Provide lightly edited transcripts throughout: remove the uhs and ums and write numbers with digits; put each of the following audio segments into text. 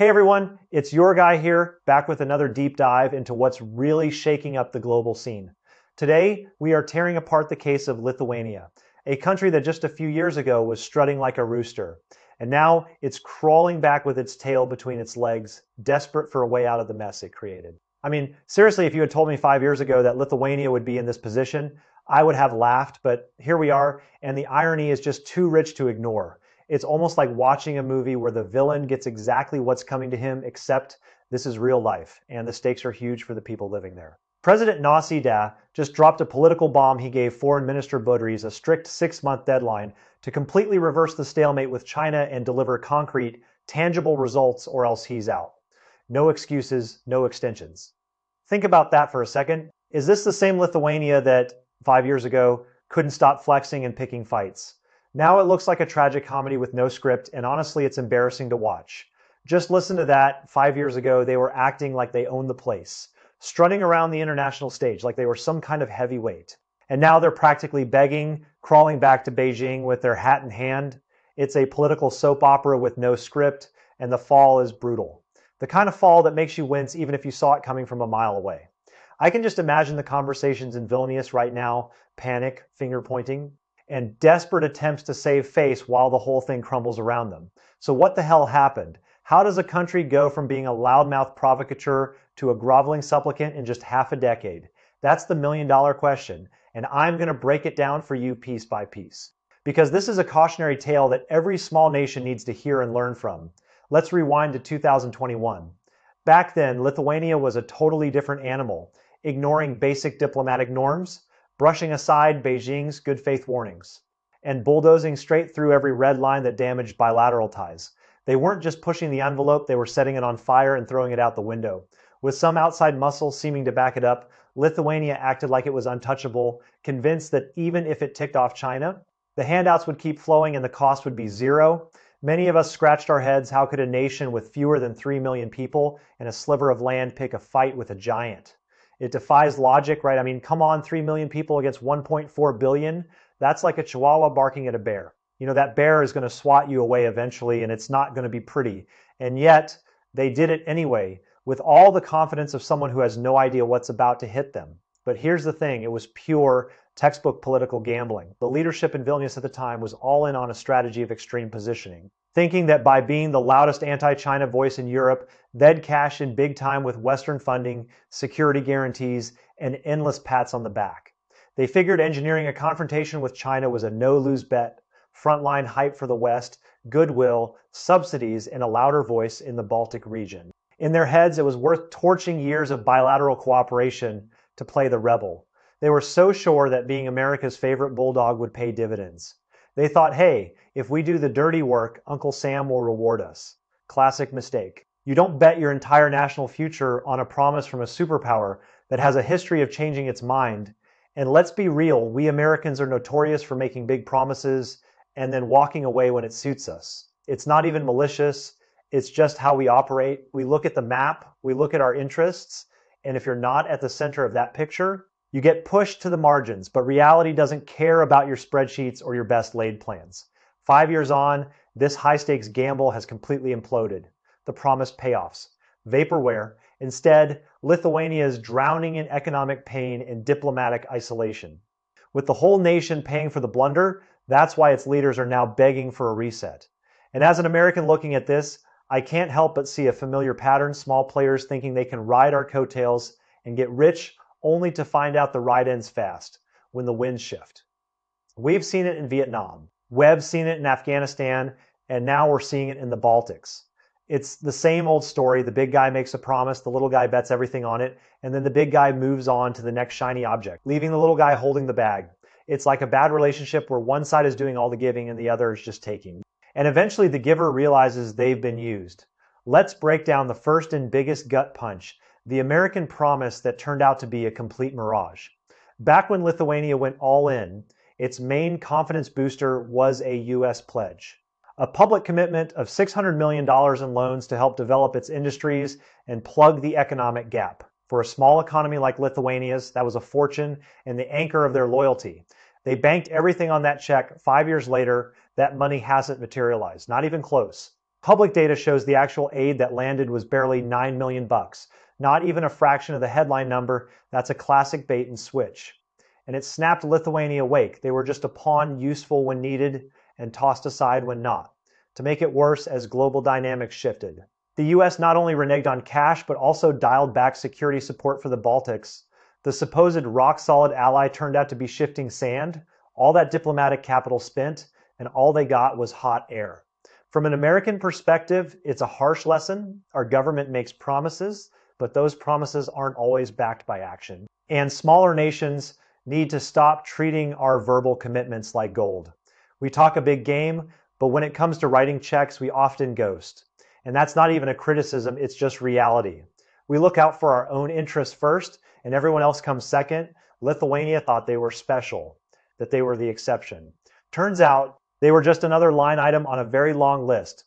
Hey everyone, it's your guy here, back with another deep dive into what's really shaking up the global scene. Today, we are tearing apart the case of Lithuania, a country that just a few years ago was strutting like a rooster. And now it's crawling back with its tail between its legs, desperate for a way out of the mess it created. I mean, seriously, if you had told me 5 years ago that Lithuania would be in this position, I would have laughed, but here we are, and the irony is just too rich to ignore. It's almost like watching a movie where the villain gets exactly what's coming to him, except this is real life, and the stakes are huge for the people living there. President Nausėda just dropped a political bomb. He gave Foreign Minister Budrys a strict 6-month deadline to completely reverse the stalemate with China and deliver concrete, tangible results, or else he's out. No excuses, no extensions. Think about that for a second. Is this the same Lithuania that 5 years ago couldn't stop flexing and picking fights? Now it looks like a tragic comedy with no script, and honestly, it's embarrassing to watch. Just listen to that. 5 years ago, they were acting like they owned the place, strutting around the international stage like they were some kind of heavyweight. And now they're practically begging, crawling back to Beijing with their hat in hand. It's a political soap opera with no script, and the fall is brutal. The kind of fall that makes you wince even if you saw it coming from a mile away. I can just imagine the conversations in Vilnius right now, panic, finger pointing, and desperate attempts to save face while the whole thing crumbles around them. So what the hell happened? How does a country go from being a loudmouth provocateur to a groveling supplicant in just half a decade? That's the million-dollar question, and I'm going to break it down for you piece by piece. Because this is a cautionary tale that every small nation needs to hear and learn from. Let's rewind to 2021. Back then, Lithuania was a totally different animal, ignoring basic diplomatic norms, brushing aside Beijing's good faith warnings, and bulldozing straight through every red line that damaged bilateral ties. They weren't just pushing the envelope, they were setting it on fire and throwing it out the window. With some outside muscle seeming to back it up, Lithuania acted like it was untouchable, convinced that even if it ticked off China, the handouts would keep flowing and the cost would be zero. Many of us scratched our heads. How could a nation with fewer than 3 million people and a sliver of land pick a fight with a giant? It defies logic, right? I mean, come on, 3 million people against 1.4 billion. That's like a chihuahua barking at a bear. You know, that bear is going to swat you away eventually, and it's not going to be pretty. And yet, they did it anyway, with all the confidence of someone who has no idea what's about to hit them. But here's the thing, it was pure textbook political gambling. The leadership in Vilnius at the time was all in on a strategy of extreme positioning, thinking that by being the loudest anti-China voice in Europe, they'd cash in big time with Western funding, security guarantees, and endless pats on the back. They figured engineering a confrontation with China was a no-lose bet, frontline hype for the West, goodwill, subsidies, and a louder voice in the Baltic region. In their heads, it was worth torching years of bilateral cooperation to play the rebel. They were so sure that being America's favorite bulldog would pay dividends. They thought, hey, if we do the dirty work, Uncle Sam will reward us. Classic mistake. You don't bet your entire national future on a promise from a superpower that has a history of changing its mind. And let's be real, we Americans are notorious for making big promises and then walking away when it suits us. It's not even malicious. It's just how we operate. We look at the map, we look at our interests, and if you're not at the center of that picture, you get pushed to the margins, but reality doesn't care about your spreadsheets or your best laid plans. 5 years on, this high-stakes gamble has completely imploded. The promised payoffs. Vaporware. Instead, Lithuania is drowning in economic pain and diplomatic isolation. With the whole nation paying for the blunder, that's why its leaders are now begging for a reset. And as an American looking at this, I can't help but see a familiar pattern, small players thinking they can ride our coattails and get rich only to find out the ride ends fast, when the winds shift. We've seen it in Vietnam, Webb's seen it in Afghanistan, and now we're seeing it in the Baltics. It's the same old story. The big guy makes a promise, the little guy bets everything on it, and then the big guy moves on to the next shiny object, leaving the little guy holding the bag. It's like a bad relationship where one side is doing all the giving and the other is just taking. And eventually the giver realizes they've been used. Let's break down the first and biggest gut punch, the American promise that turned out to be a complete mirage. Back when Lithuania went all in, its main confidence booster was a U.S. pledge. A public commitment of $600 million in loans to help develop its industries and plug the economic gap. For a small economy like Lithuania's, that was a fortune and the anchor of their loyalty. They banked everything on that check. 5 years later, that money hasn't materialized, not even close. Public data shows the actual aid that landed was barely $9 million bucks, not even a fraction of the headline number. That's a classic bait and switch. And it snapped Lithuania awake. They were just a pawn, useful when needed and tossed aside when not. To make it worse, as global dynamics shifted, the US not only reneged on cash, but also dialed back security support for the Baltics. The supposed rock-solid ally turned out to be shifting sand, all that diplomatic capital spent, and all they got was hot air. From an American perspective, it's a harsh lesson. Our government makes promises, but those promises aren't always backed by action. And smaller nations need to stop treating our verbal commitments like gold. We talk a big game, but when it comes to writing checks, we often ghost. And that's not even a criticism, it's just reality. We look out for our own interests first, and everyone else comes second. Lithuania thought they were special, that they were the exception. Turns out, they were just another line item on a very long list.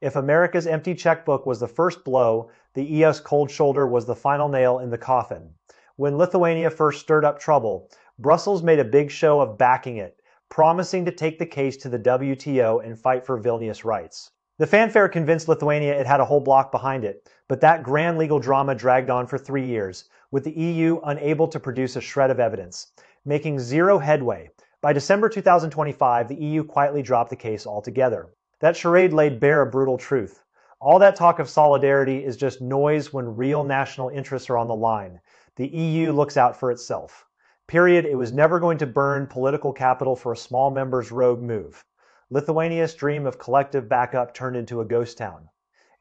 If America's empty checkbook was the first blow, the EU's cold shoulder was the final nail in the coffin. When Lithuania first stirred up trouble, Brussels made a big show of backing it, promising to take the case to the WTO and fight for Vilnius rights. The fanfare convinced Lithuania it had a whole bloc behind it, but that grand legal drama dragged on for 3 years, with the EU unable to produce a shred of evidence, making zero headway. By December 2025, the EU quietly dropped the case altogether. That charade laid bare a brutal truth. All that talk of solidarity is just noise when real national interests are on the line. The EU looks out for itself. Period. It was never going to burn political capital for a small member's rogue move. Lithuania's dream of collective backup turned into a ghost town.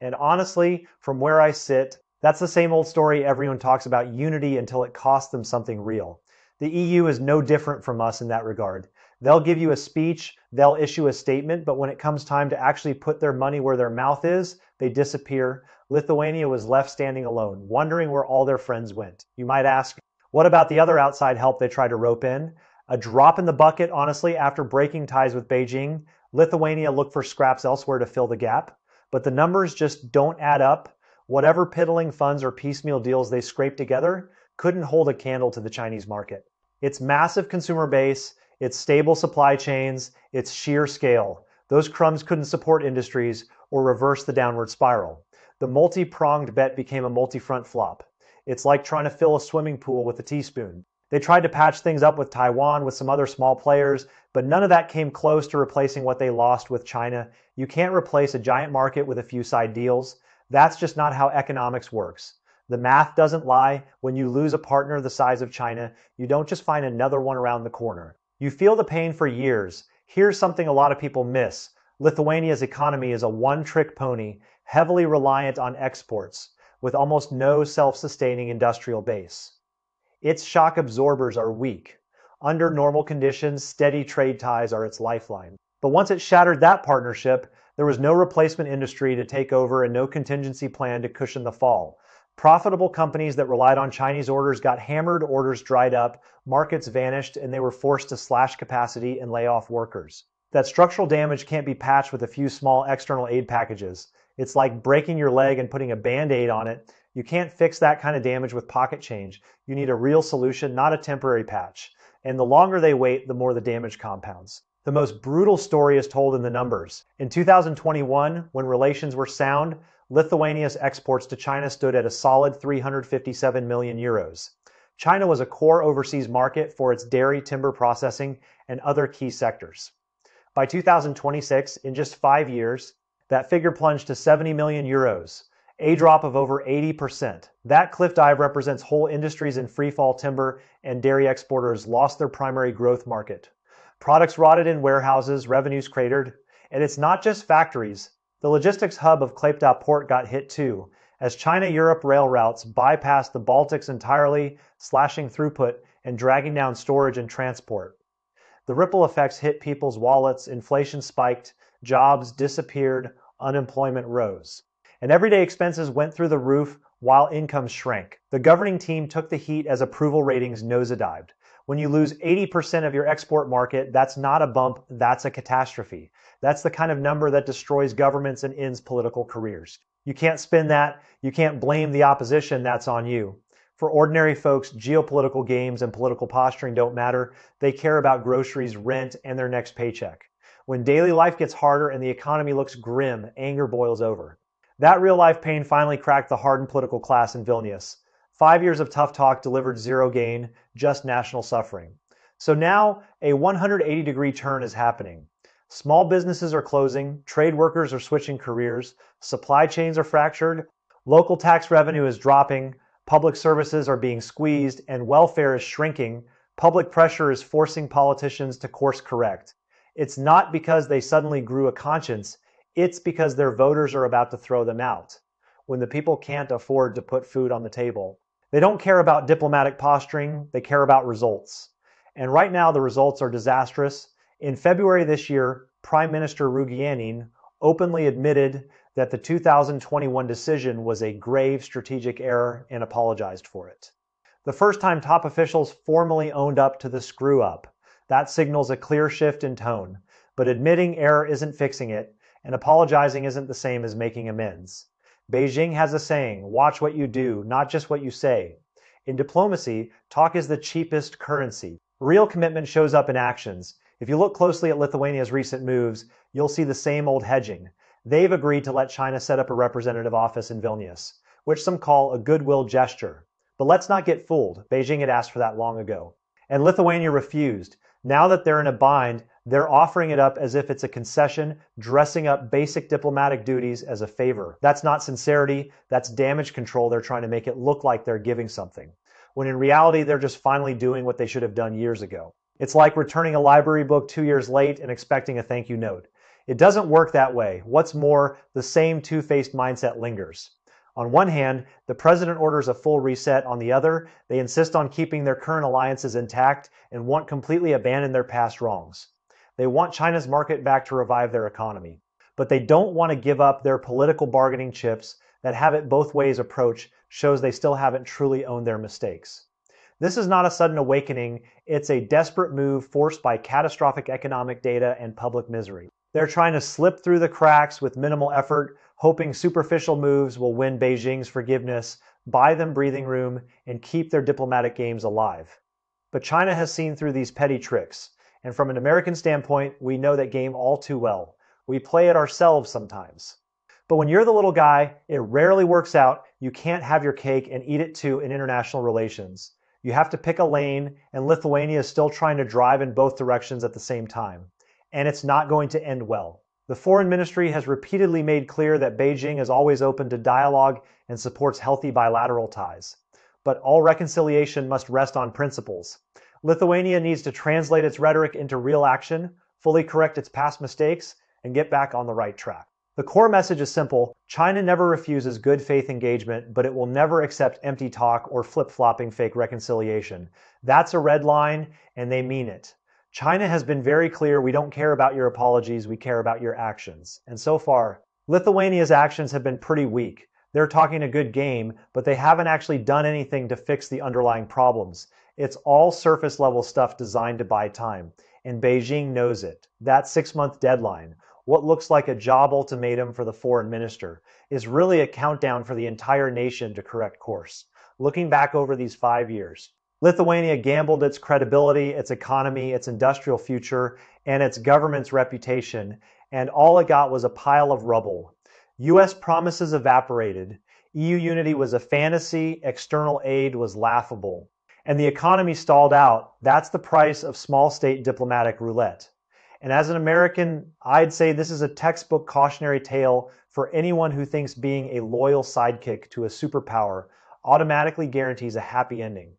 And honestly, from where I sit, that's the same old story. Everyone talks about unity until it costs them something real. The EU is no different from us in that regard. They'll give you a speech, they'll issue a statement, but when it comes time to actually put their money where their mouth is, they disappear. Lithuania was left standing alone, wondering where all their friends went. You might ask, what about the other outside help they tried to rope in? A drop in the bucket, honestly. After breaking ties with Beijing, Lithuania looked for scraps elsewhere to fill the gap, but the numbers just don't add up. Whatever piddling funds or piecemeal deals they scraped together couldn't hold a candle to the Chinese market. Its massive consumer base, its stable supply chains, its sheer scale, those crumbs couldn't support industries or reverse the downward spiral. The multi-pronged bet became a multi-front flop. It's like trying to fill a swimming pool with a teaspoon. They tried to patch things up with Taiwan, with some other small players, but none of that came close to replacing what they lost with China. You can't replace a giant market with a few side deals. That's just not how economics works. The math doesn't lie. When you lose a partner the size of China, you don't just find another one around the corner. You feel the pain for years. Here's something a lot of people miss. Lithuania's economy is a one-trick pony, heavily reliant on exports, with almost no self-sustaining industrial base. Its shock absorbers are weak. Under normal conditions, steady trade ties are its lifeline. But once it shattered that partnership, there was no replacement industry to take over and no contingency plan to cushion the fall. Profitable companies that relied on Chinese orders got hammered, orders dried up, markets vanished, and they were forced to slash capacity and lay off workers. That structural damage can't be patched with a few small external aid packages. It's like breaking your leg and putting a Band-Aid on it. You can't fix that kind of damage with pocket change. You need a real solution, not a temporary patch. And the longer they wait, the more the damage compounds. The most brutal story is told in the numbers. In 2021, when relations were sound, Lithuania's exports to China stood at a solid 357 million euros. China was a core overseas market for its dairy, timber processing, and other key sectors. By 2026, in just 5 years, that figure plunged to 70 million euros, a drop of over 80%. That cliff dive represents whole industries in freefall. Timber and dairy exporters lost their primary growth market. Products rotted in warehouses, revenues cratered, and it's not just factories. The logistics hub of Klaipėda port got hit too, as China-Europe rail routes bypassed the Baltics entirely, slashing throughput and dragging down storage and transport. The ripple effects hit people's wallets, inflation spiked, jobs disappeared, unemployment rose. And everyday expenses went through the roof while incomes shrank. The governing team took the heat as approval ratings nosedived. When you lose 80% of your export market, that's not a bump, that's a catastrophe. That's the kind of number that destroys governments and ends political careers. You can't spin that, you can't blame the opposition, that's on you. For ordinary folks, geopolitical games and political posturing don't matter. They care about groceries, rent, and their next paycheck. When daily life gets harder and the economy looks grim, anger boils over. That real-life pain finally cracked the hardened political class in Vilnius. 5 years of tough talk delivered zero gain, just national suffering. So now, a 180-degree turn is happening. Small businesses are closing, trade workers are switching careers, supply chains are fractured, local tax revenue is dropping, public services are being squeezed, and welfare is shrinking. Public pressure is forcing politicians to course correct. It's not because they suddenly grew a conscience, it's because their voters are about to throw them out, when the people can't afford to put food on the table. They don't care about diplomatic posturing, they care about results. And right now the results are disastrous. In February this year, Prime Minister Ruggianin openly admitted that the 2021 decision was a grave strategic error and apologized for it. The first time top officials formally owned up to the screw-up. That signals a clear shift in tone. But admitting error isn't fixing it, and apologizing isn't the same as making amends. Beijing has a saying, watch what you do, not just what you say. In diplomacy, talk is the cheapest currency. Real commitment shows up in actions. If you look closely at Lithuania's recent moves, you'll see the same old hedging. They've agreed to let China set up a representative office in Vilnius, which some call a goodwill gesture. But let's not get fooled. Beijing had asked for that long ago. And Lithuania refused. Now that they're in a bind, they're offering it up as if it's a concession, dressing up basic diplomatic duties as a favor. That's not sincerity, that's damage control. They're trying to make it look like they're giving something, when in reality they're just finally doing what they should have done years ago. It's like returning a library book 2 years late and expecting a thank you note. It doesn't work that way. What's more, the same two-faced mindset lingers. On one hand, the president orders a full reset. On the other, they insist on keeping their current alliances intact and want completely abandon their past wrongs. They want China's market back to revive their economy. But they don't want to give up their political bargaining chips. That have it both ways approach shows they still haven't truly owned their mistakes. This is not a sudden awakening. It's a desperate move forced by catastrophic economic data and public misery. They're trying to slip through the cracks with minimal effort, hoping superficial moves will win Beijing's forgiveness, buy them breathing room, and keep their diplomatic games alive. But China has seen through these petty tricks, and from an American standpoint, we know that game all too well. We play it ourselves sometimes. But when you're the little guy, it rarely works out. You can't have your cake and eat it too in international relations. You have to pick a lane, and Lithuania is still trying to drive in both directions at the same time. And it's not going to end well. The foreign ministry has repeatedly made clear that Beijing is always open to dialogue and supports healthy bilateral ties. But all reconciliation must rest on principles. Lithuania needs to translate its rhetoric into real action, fully correct its past mistakes, and get back on the right track. The core message is simple. China never refuses good faith engagement, but it will never accept empty talk or flip-flopping fake reconciliation. That's a red line, and they mean it. China has been very clear, we don't care about your apologies, we care about your actions. And so far, Lithuania's actions have been pretty weak. They're talking a good game, but they haven't actually done anything to fix the underlying problems. It's all surface level stuff designed to buy time. And Beijing knows it. That 6-month deadline, what looks like a job ultimatum for the foreign minister, is really a countdown for the entire nation to correct course. Looking back over these 5 years, Lithuania gambled its credibility, its economy, its industrial future, and its government's reputation, and all it got was a pile of rubble. US promises evaporated, EU unity was a fantasy, external aid was laughable, and the economy stalled out. That's the price of small state diplomatic roulette. And as an American, I'd say this is a textbook cautionary tale for anyone who thinks being a loyal sidekick to a superpower automatically guarantees a happy ending.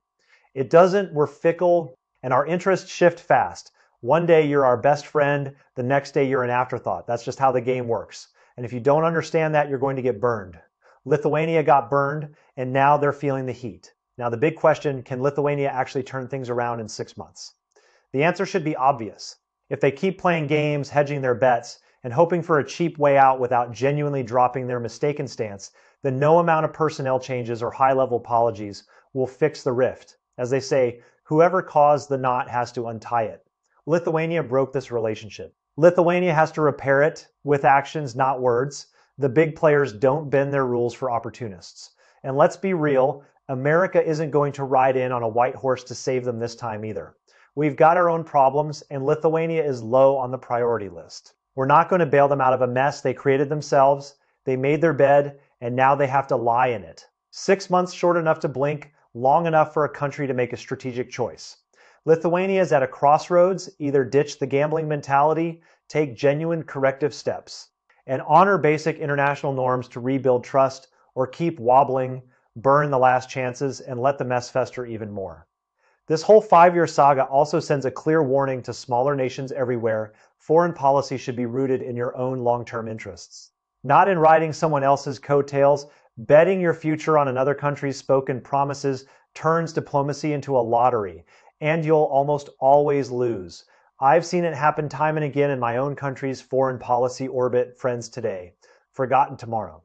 It doesn't. We're fickle, and our interests shift fast. One day you're our best friend, the next day you're an afterthought. That's just how the game works. And if you don't understand that, you're going to get burned. Lithuania got burned, and now they're feeling the heat. Now the big question, can Lithuania actually turn things around in 6 months? The answer should be obvious. If they keep playing games, hedging their bets, and hoping for a cheap way out without genuinely dropping their mistaken stance, then no amount of personnel changes or high-level apologies will fix the rift. As they say, whoever caused the knot has to untie it. Lithuania broke this relationship. Lithuania has to repair it with actions, not words. The big players don't bend their rules for opportunists. And let's be real, America isn't going to ride in on a white horse to save them this time either. We've got our own problems, and Lithuania is low on the priority list. We're not going to bail them out of a mess they created themselves. They made their bed, and now they have to lie in it. 6 months short enough to blink, long enough for a country to make a strategic choice. Lithuania is at a crossroads: either ditch the gambling mentality, take genuine corrective steps, and honor basic international norms to rebuild trust, or keep wobbling, burn the last chances, and let the mess fester even more. This whole 5-year saga also sends a clear warning to smaller nations everywhere: foreign policy should be rooted in your own long-term interests, not in riding someone else's coattails. Betting your future on another country's spoken promises turns diplomacy into a lottery, and you'll almost always lose. I've seen it happen time and again in my own country's foreign policy orbit. Friends today, forgotten tomorrow.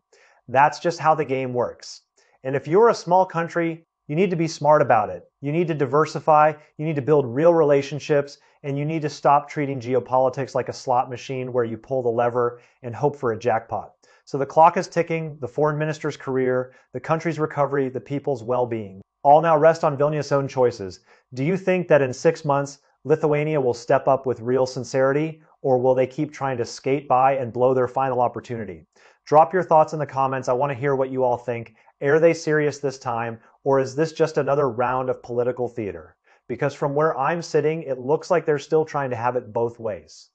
That's just how the game works. And if you're a small country, you need to be smart about it. You need to diversify, you need to build real relationships, and you need to stop treating geopolitics like a slot machine where you pull the lever and hope for a jackpot. So the clock is ticking: the foreign minister's career, the country's recovery, the people's well-being. All now rest on Vilnius' own choices. Do you think that in 6 months, Lithuania will step up with real sincerity, or will they keep trying to skate by and blow their final opportunity? Drop your thoughts in the comments. I want to hear what you all think. Are they serious this time, or is this just another round of political theater? Because from where I'm sitting, it looks like they're still trying to have it both ways.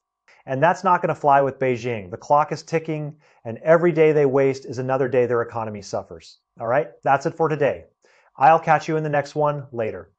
And that's not going to fly with Beijing. The clock is ticking, and every day they waste is another day their economy suffers. All right, that's it for today. I'll catch you in the next one later.